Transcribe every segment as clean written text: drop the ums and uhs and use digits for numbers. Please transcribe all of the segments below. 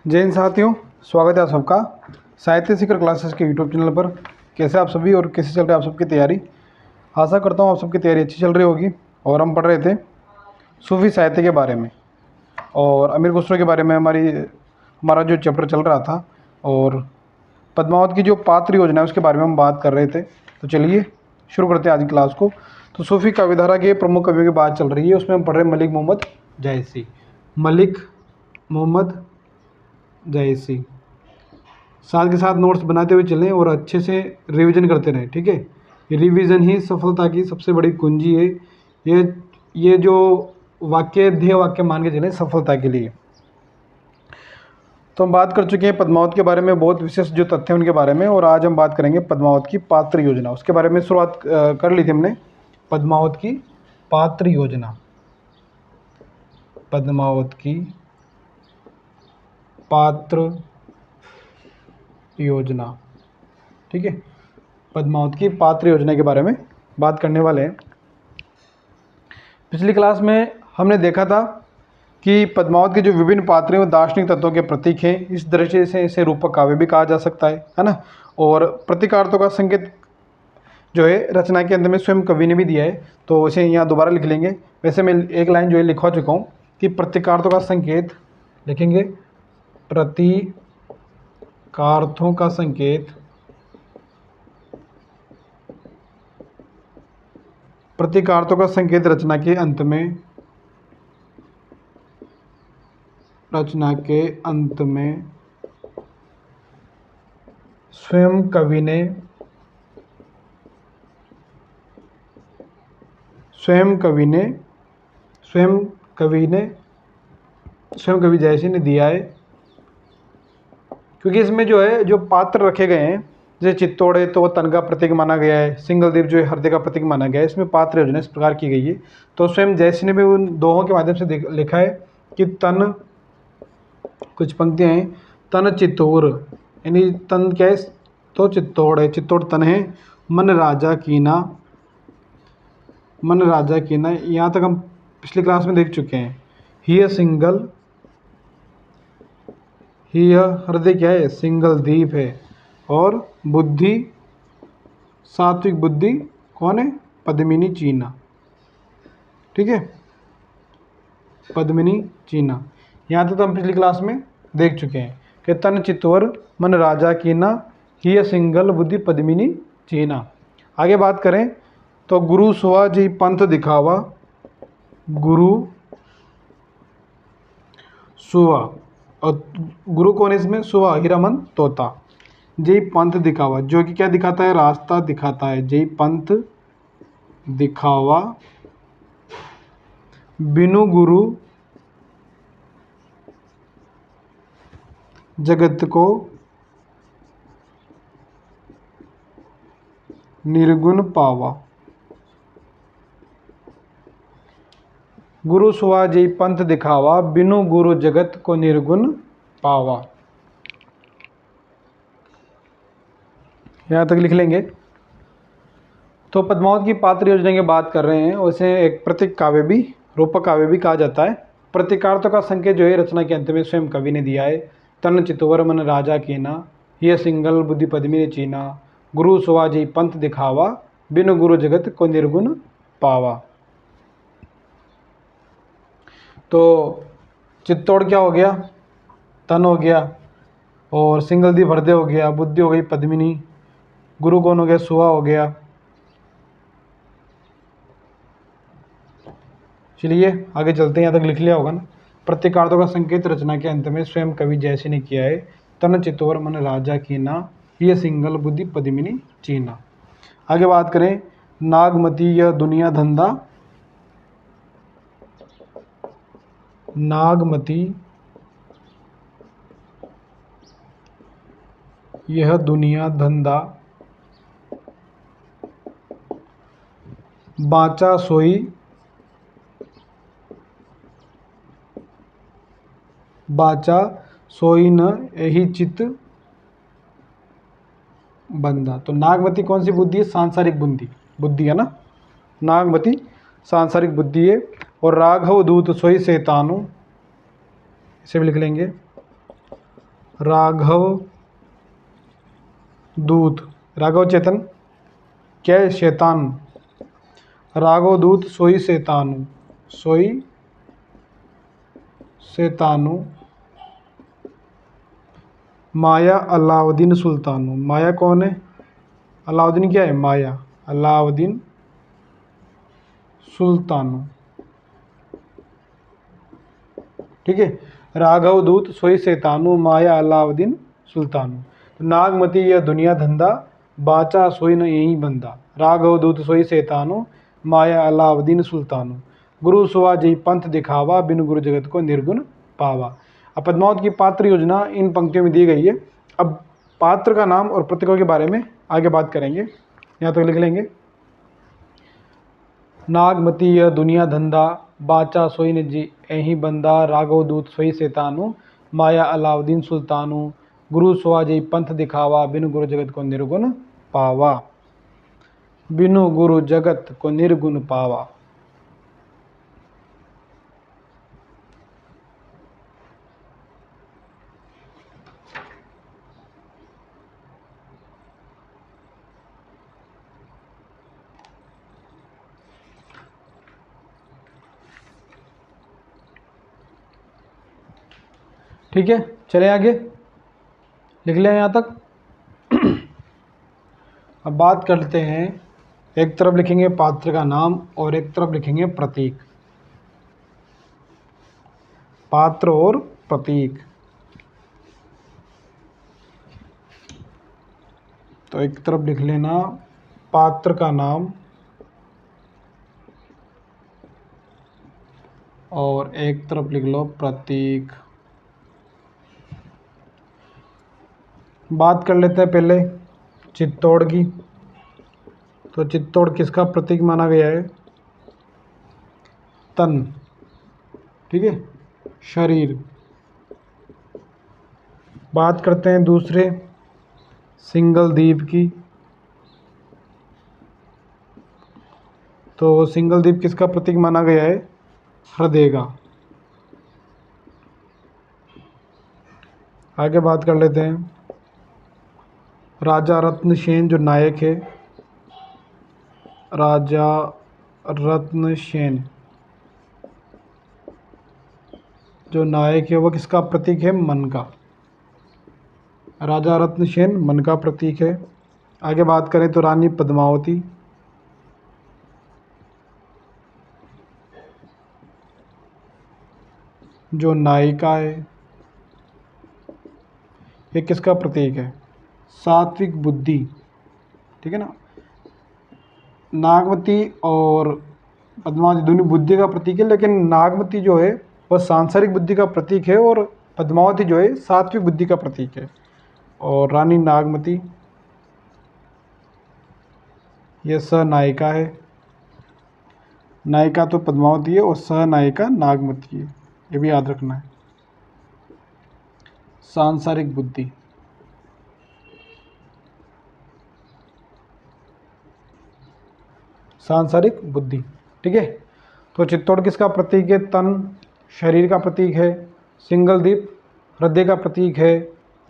जय हिंद साथियों, स्वागत है आप सबका साहित्य सीकर क्लासेस के यूट्यूब चैनल पर। कैसे आप सभी और कैसे चल रही है आप सबकी तैयारी। आशा करता हूँ आप सबकी तैयारी अच्छी चल रही होगी। और हम पढ़ रहे थे सूफी साहित्य के बारे में और अमीर खुसरो के बारे में हमारा जो चैप्टर चल रहा था। और पद्मावत की जो पात्र योजना है उसके बारे में हम बात कर रहे थे। तो चलिए शुरू करते हैं आज की क्लास को। तो सूफी काव्यधारा के प्रमुख कवियों की बात चल रही है, उसमें हम पढ़ रहे हैं मलिक मोहम्मद जायसी। मलिक मोहम्मद जायसी, साथ के साथ नोट्स बनाते हुए चलें और अच्छे से रिवीजन करते रहें, ठीक है। रिवीजन ही सफलता की सबसे बड़ी कुंजी है। ये जो वाक्य ध्येय वाक्य मान के चलें सफलता के लिए। तो हम बात कर चुके हैं पद्मावत के बारे में, बहुत विशेष जो तथ्य हैं उनके बारे में। और आज हम बात करेंगे पद्मावत की पात्र योजना, उसके बारे में शुरुआत कर ली थी हमने। पद्मावत की पात्र योजना, पद्मावत की पात्र योजना, ठीक है। पद्मावत की पात्र योजना के बारे में बात करने वाले हैं। पिछली क्लास में हमने देखा था कि पद्मावत के जो विभिन्न पात्र हैं वो दार्शनिक तत्वों के प्रतीक हैं। इस दृष्टि से इसे रूपक काव्य भी कहा जा सकता है ना। और प्रतीकार्थों का संकेत जो है रचना के अंत में स्वयं कवि ने भी दिया है, तो इसे यहाँ दोबारा लिख लेंगे। वैसे मैं एक लाइन जो है लिखवा चुका हूँ कि प्रतीकार्थों का संकेत लिखेंगे, प्रतीकार्थों का संकेत, प्रतीकार्थों का संकेत रचना के अंत में, रचना के अंत में स्वयं कवि जयसी ने दिया है। क्योंकि इसमें जो है जो पात्र रखे गए हैं, जैसे चित्तौड़ है तो वो तन का प्रतीक माना गया है, सिंगलदीप जो है हृदय का प्रतीक माना गया है। इसमें पात्र योजना इस प्रकार की गई है। तो स्वयं जयसी ने भी उन दोहों के माध्यम से लिखा है कि तन, कुछ पंक्तियाँ हैं, तन चित्तौर, यानी तन क्या है तो चित्तौड़ है, चित्तौड़ तन है। मन राजा कीना, मन राजा कीना, यहाँ तक हम पिछली क्लास में देख चुके हैं। हिय सिंगल, हिय हृदय क्या है सिंगल दीप है। और बुद्धि, सात्विक बुद्धि कौन है पद्मिनी चीना, ठीक है, पद्मिनी चीना। यहाँ तक तो हम पिछली क्लास में देख चुके हैं कि तन चित्तौर मन राजा कीना, हिय सिंगल बुद्धि पद्मिनी चीना। आगे बात करें तो गुरु सुआ जी पंथ दिखावा, गुरु सुआ, और गुरु कौन है इसमें सुआ हीरामन तोता। जय पंथ दिखावा, जो कि क्या दिखाता है रास्ता दिखाता है। जय पंथ दिखावा, बिनु गुरु जगत को निर्गुण पावा। गुरु सुआ जय पंथ दिखावा, बिनु गुरु जगत को निर्गुण पावा। यहाँ तक लिख लेंगे। तो पद्मावत की पात्र योजना की बात कर रहे हैं, उसे एक प्रतीक काव्य भी, रूपक काव्य भी कहा जाता है। प्रतीकार्थों का संकेत जो है रचना के अंत में स्वयं कवि ने दिया है। तन चितवर मन राजा कीना, ये सिंगल बुद्धि पद्मिनी चीना, गुरु सुआ जय पंथ दिखावा, बिनु गुरु जगत को निर्गुण पावा। तो चित्तौड़ क्या हो गया तन हो गया, और सिंगल दीप हृदय हो गया, बुद्धि हो गई पद्मिनी, गुरु कौन हो गया सुआ हो गया। चलिए आगे चलते हैं, यहाँ तक लिख लिया होगा ना। प्रतीकार्थों का संकेत रचना के अंत में स्वयं कवि जयसी ने किया है। तन चित्तौर मन राजा कीना, ये सिंगल बुद्धि पद्मिनी चीना। आगे बात करें नागमती यह दुनिया धंधा, नागमती यह दुनिया धंधा, बाचा सोई, बाचा सोई न यही चित बंदा। तो नागमती कौन सी बुद्धि है सांसारिक बुद्धि है ना, नागमती सांसारिक बुद्धि है। और राघव दूत सोई शैतानु, इसे भी लिख लेंगे, राघव दूत, राघव चेतन, क्या है? शैतान। राघव दूत सोई शैतानु, सोई शैतानु, माया अलाउद्दीन सुल्तानु। माया कौन है? अलाउद्दीन क्या है? माया। अलाउद्दीन सुल्तानु, ठीक है। राघव दूत सोई शैतानु, माया अलाउद्दीन सुल्तानु। तो नागमती यह दुनिया धंधा, बाचा सोई न यही बंदा। राघव दूत सोई शैतानु, माया अलाउद्दीन सुल्तानु। गुरु सुवा जय पंथ दिखावा, बिन गुरु जगत को निर्गुण पावा। अब पद्मावत की पात्र योजना इन पंक्तियों में दी गई है। अब पात्र का नाम और प्रतीकों के बारे में आगे बात करेंगे, यहाँ तक लिख लेंगे। नागमती यह दुनिया धंधा, बाचा सोई न जी एही बंदा। राघव दूत सोई शैतानु, माया अलाउद्दीन सुल्तानु। गुरु सुवा जय पंथ दिखावा, बिनु गुरु जगत को निर्गुण पावा। बिनु गुरु जगत को निर्गुण पावा। ठीक है, चले आगे, लिख लिया यहाँ तक। अब बात करते हैं, एक तरफ लिखेंगे पात्र का नाम और एक तरफ लिखेंगे प्रतीक। पात्र और प्रतीक। तो एक तरफ लिख लेना पात्र का नाम और एक तरफ लिख लो प्रतीक। बात कर लेते हैं पहले चित्तौड़ की। तो चित्तौड़ किसका प्रतीक माना गया है? तन, ठीक है, शरीर। बात करते हैं दूसरे सिंगल द्वीप की। तो सिंगल द्वीप किसका प्रतीक माना गया है? हृदय का। आगे बात कर लेते हैं राजा रत्नसेन जो नायक है। राजा रत्नसेन जो नायक है वो किसका प्रतीक है? मन का। राजा रत्नसेन मन का प्रतीक है। आगे बात करें तो रानी पद्मावती जो नायिका है, ये किसका प्रतीक है? सात्विक बुद्धि, ठीक है ना। नागमती और पद्मावती दोनों बुद्धि का प्रतीक है, लेकिन नागमती जो है वह सांसारिक बुद्धि का प्रतीक है और पद्मावती जो है सात्विक बुद्धि का प्रतीक है। और रानी नागमती यह सहनायिका है। नायिका तो पद्मावती है और सहनायिका नागमती है, ये भी याद रखना है। सांसारिक बुद्धि। सांसारिक बुद्धि, ठीक है। तो चित्तौड़ किसका प्रतीक है? तन, शरीर का प्रतीक है। सिंगल द्वीप हृदय का प्रतीक है।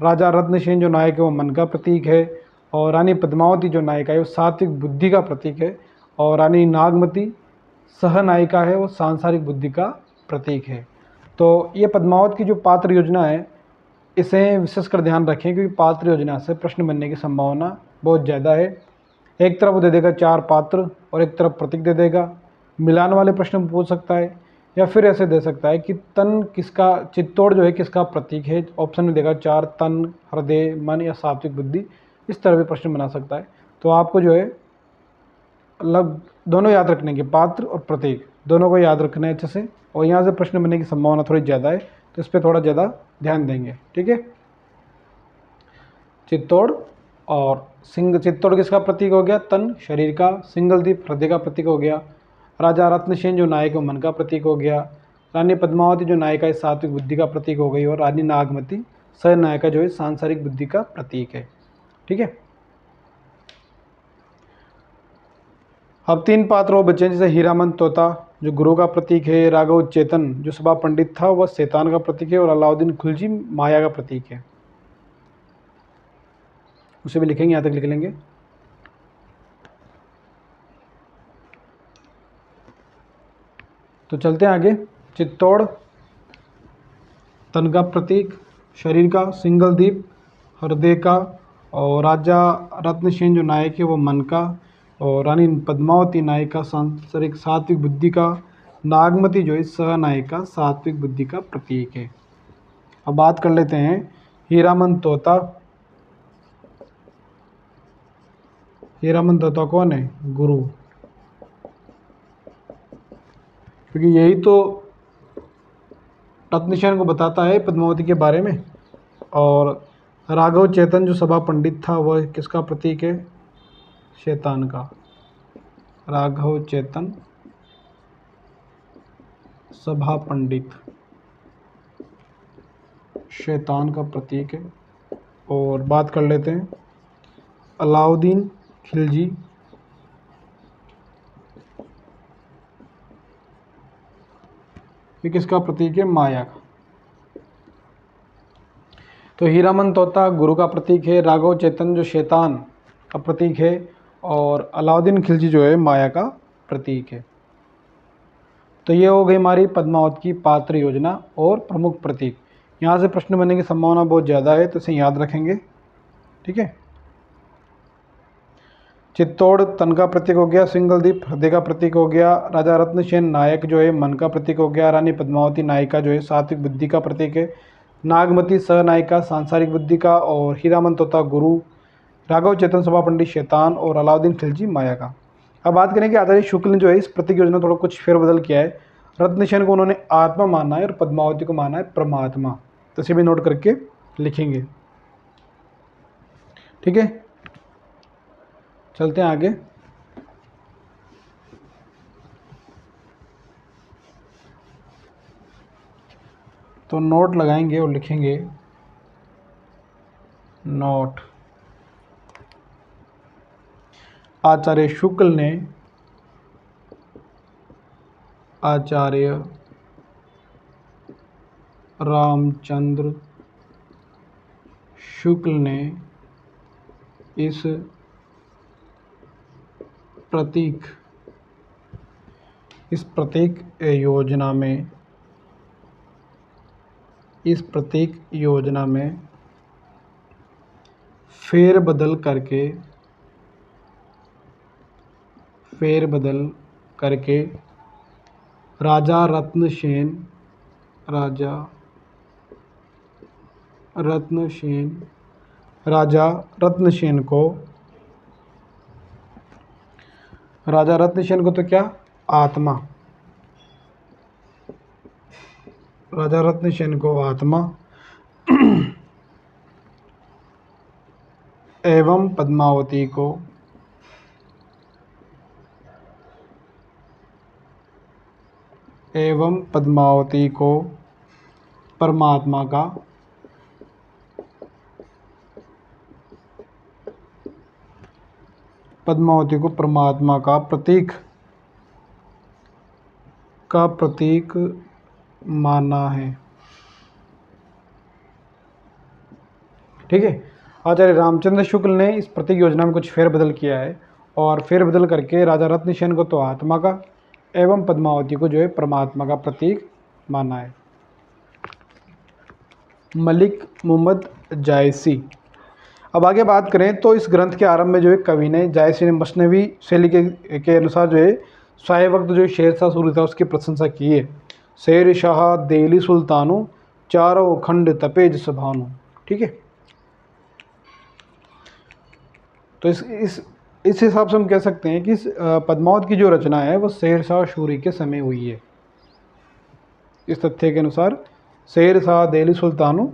राजा रत्नसेन जो नायक है वो मन का प्रतीक है। और रानी पद्मावती जो नायिका है वो सात्विक बुद्धि का प्रतीक है। और रानी नागमती सहनायिका है, वो सांसारिक बुद्धि का प्रतीक है। तो ये पद्मावत की जो पात्र योजना है इसे विशेषकर ध्यान रखें, क्योंकि पात्र योजना से प्रश्न बनने की संभावना बहुत ज़्यादा है। एक तरफ वो दे देगा 4 पात्र और एक तरफ प्रतीक दे देगा। मिलान वाले प्रश्न पूछ सकता है, या फिर ऐसे दे सकता है कि तन किसका, चित्तौड़ जो है किसका प्रतीक है। ऑप्शन में देगा 4, तन, हृदय, मन या सात्विक बुद्धि। इस तरह भी प्रश्न बना सकता है। तो आपको जो है दोनों याद रखने के, पात्र और प्रतीक दोनों को याद रखना है अच्छे से। और यहाँ से प्रश्न बनने की संभावना थोड़ी ज़्यादा है, तो इस पर थोड़ा ज़्यादा ध्यान देंगे, ठीक है। चित्तौड़ और चित्तौड़ किसका प्रतीक हो गया? तन, शरीर का। सिंगल द्वीप हृदय का प्रतीक हो गया। राजा रत्नसेन जो नायक है मन का प्रतीक हो गया। रानी पद्मावती जो नायिका है सात्विक बुद्धि का प्रतीक हो गई। और रानी नागमती सहनायिका जो है सांसारिक बुद्धि का प्रतीक है, ठीक है। अब 3 पात्र और बचे, जैसे हीरामन तोता जो गुरु का प्रतीक है। राघव चेतन जो सभा पंडित था वह शैतान का प्रतीक है। और अलाउद्दीन खिलजी माया का प्रतीक है। उसे भी लिखेंगे, यहाँ तक लिख लेंगे। तो चलते हैं आगे। चित्तौड़ तन का प्रतीक, शरीर का, सिंगल द्वीप हृदय का, और राजा रत्नसेन जो नायक है वो मन का, और रानी पद्मावती नायक का सांसारिक सात्विक बुद्धि का, नागमती जो है सहनायक का सात्विक बुद्धि का प्रतीक है। अब बात कर लेते हैं हीरामन तोता। हीरामन तोता कौन है? गुरु, क्योंकि यही तो रत्नसेन को बताता है पद्मावती के बारे में। और राघव चेतन जो सभा पंडित था वह किसका प्रतीक है? शैतान का। राघव चेतन सभा पंडित शैतान का प्रतीक है। और बात कर लेते हैं अलाउद्दीन खिलजी। ये किसका प्रतीक है? माया का। तो हीरामन तोता गुरु का प्रतीक है, राघव चेतन जो शैतान का प्रतीक है, और अलाउद्दीन खिलजी जो है माया का प्रतीक है। तो ये हो गई हमारी पद्मावत की पात्र योजना और प्रमुख प्रतीक। यहाँ से प्रश्न बनने की संभावना बहुत ज़्यादा है, तो इसे याद रखेंगे। ठीक है। चित्तौड़ तन का प्रतीक हो गया, सिंगल द्वीप हृदय का प्रतीक हो गया, राजा रत्नसेन नायक जो है मन का प्रतीक हो गया, रानी पद्मावती नायिका जो है सात्विक बुद्धि का प्रतीक है, नागमती सहनायिका सांसारिक बुद्धि का, और हीरामन तोता गुरु, राघव चेतन सभा पंडित शैतान, और अलाउद्दीन खिलजी माया का। अब बात करें कि आचार्य शुक्ल ने जो है इस प्रतीक योजना थोड़ा कुछ फेरबदल किया है। रत्नसेन को उन्होंने आत्मा माना है और पद्मावती को माना है परमात्मा। तो इसे भी नोट करके लिखेंगे। ठीक है, चलते हैं आगे। तो नोट लगाएंगे और लिखेंगे नोट। आचार्य शुक्ल ने आचार्य रामचंद्र शुक्ल ने इस प्रतीक योजना में फेरबदल करके राजा रत्नसेन को तो क्या? आत्मा। राजा रत्नसेन को आत्मा एवं पद्मावती को परमात्मा का प्रतीक माना है। ठीक है। आचार्य रामचंद्र शुक्ल ने इस प्रतीक योजना में कुछ फेरबदल किया है, और फेरबदल करके राजा रत्नसेन को तो आत्मा का एवं पद्मावती को जो है परमात्मा का प्रतीक माना है। मलिक मोहम्मद जायसी। अब आगे बात करें तो इस ग्रंथ के आरंभ में जो है कवि ने जायसी ने मसनवी शैली के अनुसार जो है शाह वक्त जो शेरशाह सूरी था उसकी प्रशंसा की है। शेर शाह दिल्ली सुल्तानों, चारों खंड तपेज सभानु। ठीक है। तो इस हिसाब से हम कह सकते हैं कि पद्मावत की जो रचना है वो शेरशाह सूरी के समय हुई है। इस तथ्य के अनुसार शेरशाह दिल्ली सुल्तानों,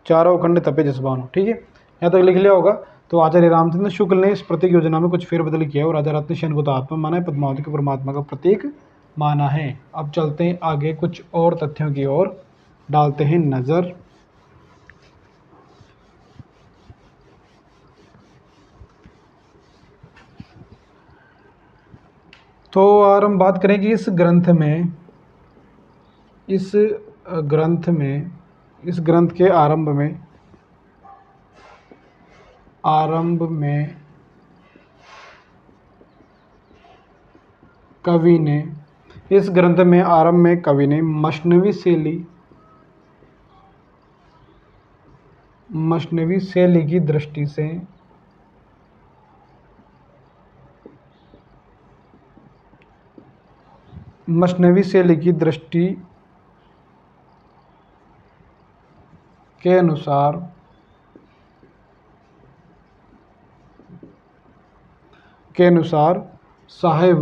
चारों खंड तपेज सभानु। ठीक है, यहाँ तक लिख लिया होगा। तो आचार्य रामचंद्र शुक्ल ने इस प्रतीक योजना में कुछ फेरबदल किया और राजा रत्नसेन को तो आत्मा माना है, पद्मावती को परमात्मा का प्रतीक माना है। अब चलते हैं आगे, कुछ और तथ्यों की ओर डालते हैं नज़र। तो और हम बात करें कि इस ग्रंथ के आरंभ में आरंभ में कवि ने, इस ग्रंथ में आरंभ में कवि ने मश्नवी शैली की दृष्टि से मश्नवी शैली की दृष्टि के अनुसार सहाय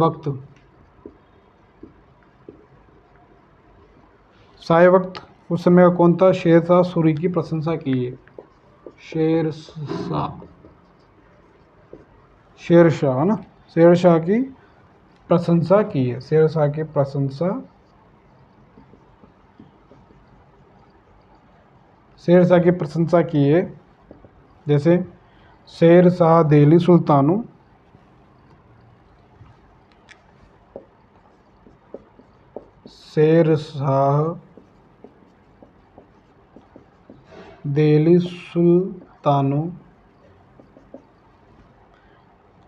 वक्त उस समय का कौन था? शेरशाह सूरी की प्रशंसा की है। शेरशाह है ना, शेरशाह की प्रशंसा की है। शेरशाह की प्रशंसा की है। जैसे शेरशाह दिल्ली सुल्तानों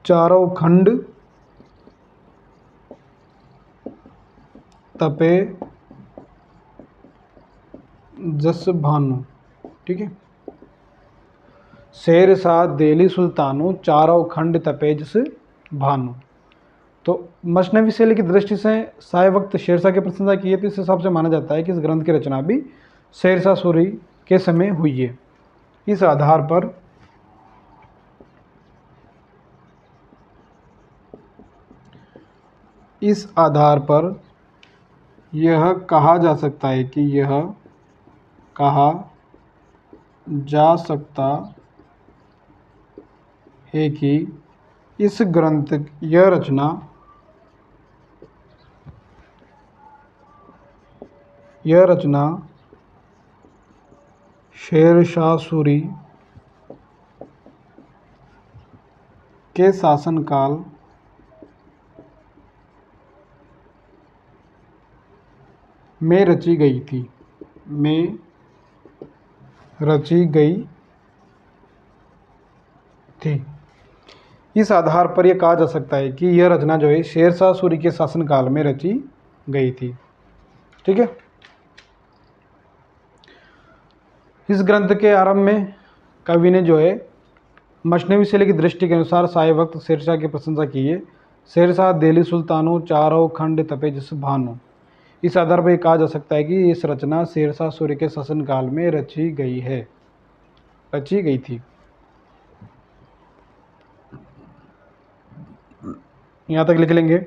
चारों खंड तपे जस भानु। ठीक है, शेरशाह दिल्ली सुल्तानों चारों खंड तपे जस भानु। तो मश्नवी शैली की दृष्टि से साय वक्त शेरशाह की प्रशंसा की है, तो इस हिसाब से माना जाता है कि इस ग्रंथ की रचना भी शेरशाह सूरी के समय हुई है। इस आधार पर यह कहा जा सकता है कि इस ग्रंथ यह रचना शेरशाह सूरी के शासनकाल में रची गई थी। इस आधार पर यह कहा जा सकता है कि यह रचना जो है शेरशाह सूरी के शासनकाल में रची गई थी। ठीक है, इस ग्रंथ के आरंभ में कवि ने जो है मश्नवी शैली की दृष्टि के अनुसार साय वक्त शेरशाह की प्रशंसा की है। शेरशाह दिल्ली सुल्तानों चारों खंड तपे जस भानु। इस आधार पर यह कहा जा सकता है कि इस रचना शेरशाह सूरी के शासनकाल में रची गई थी। यहाँ तक लिख लेंगे।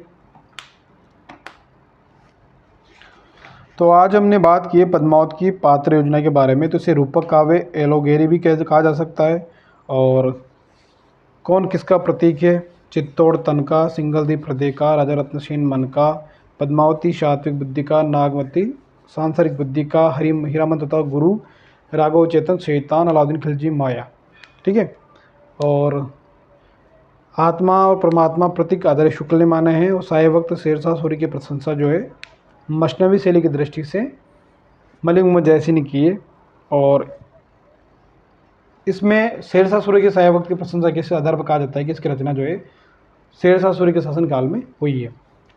तो आज हमने बात की है पद्मावत की पात्र योजना के बारे में। तो इसे रूपक काव्य, एलोगेरी भी कहा जा सकता है। और कौन किसका प्रतीक है? चित्तौड़ तन का, सिंगलदीप हृदय का, राजा रत्नसेन मन का, पद्मावती सात्विक बुद्धि का, नागमती सांसारिक बुद्धि का, हीरामन तथा गुरु, राघव चेतन शैतान, अलाउद्दीन खिलजी माया। ठीक है, और आत्मा और परमात्मा प्रतीक आधार्य शुक्ल ने माने हैं। और साय वक्त शेरशाह सूरी की प्रशंसा जो है मश्नवी शैली की दृष्टि से मलिक मोहम्मद जैसी ने की है। और इसमें शेरशाह सूरी के साय वक्त की प्रशंसा के आधार पर कहा जाता है कि इसकी रचना जो है शेरशाह सूरी के शासनकाल में हुई है।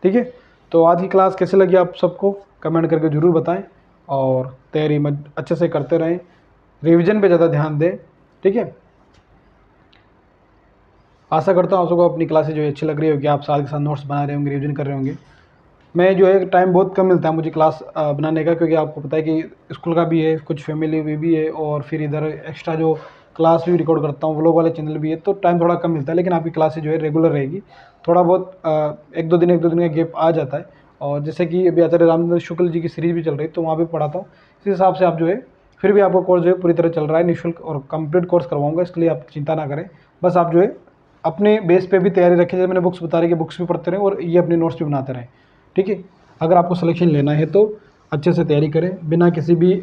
ठीक है, तो आज की क्लास कैसे लगी आप सबको कमेंट करके ज़रूर बताएं। और तैयारी अच्छे से करते रहें, रिवीजन पे ज़्यादा ध्यान दें। ठीक है, आशा करता हूँ आप सबको अपनी क्लासेज जो है अच्छी लग रही होगी, आप साथ के साथ नोट्स बना रहे होंगे, रिवीजन कर रहे होंगे। मैं जो है टाइम बहुत कम मिलता है मुझे क्लास बनाने का, क्योंकि आपको पता है कि स्कूल का भी है, कुछ फैमिली भी है, और फिर इधर एक्स्ट्रा जो क्लास भी रिकॉर्ड करता हूँ, व्लॉग वाले चैनल भी है, तो टाइम थोड़ा कम मिलता है। लेकिन आपकी क्लासेज जो है रेगुलर रहेगी। थोड़ा बहुत एक दो दिन का गैप आ जाता है। और जैसे कि अभी आचार्य रामचंद्र शुक्ल जी की सीरीज़ भी चल रही है, तो वहाँ भी पढ़ाता हूँ। इस हिसाब से आप जो है फिर भी आपका कोर्स जो है पूरी तरह चल रहा है, निःशुल्क और कंप्लीट कोर्स करवाऊँगा। इसके लिए आप चिंता ना करें, बस आप जो है अपने बेस पे भी तैयारी रखें। जैसे मैंने बुक्स बता रही कि बुक्स भी पढ़ते रहें और ये अपने नोट्स भी बनाते रहें। ठीक है, अगर आपको सिलेक्शन लेना है तो अच्छे से तैयारी करें, बिना किसी भी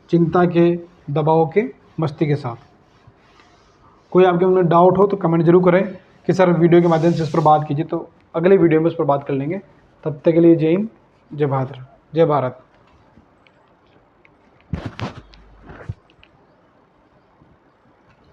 चिंता के, दबाव के, मस्ती के साथ। कोई आपके मन में डाउट हो तो कमेंट जरूर करें कि सर वीडियो के माध्यम से इस पर बात कीजिए, तो अगले वीडियो में इस पर बात कर लेंगे। तब तक के लिए जय हिंद, जय भारत।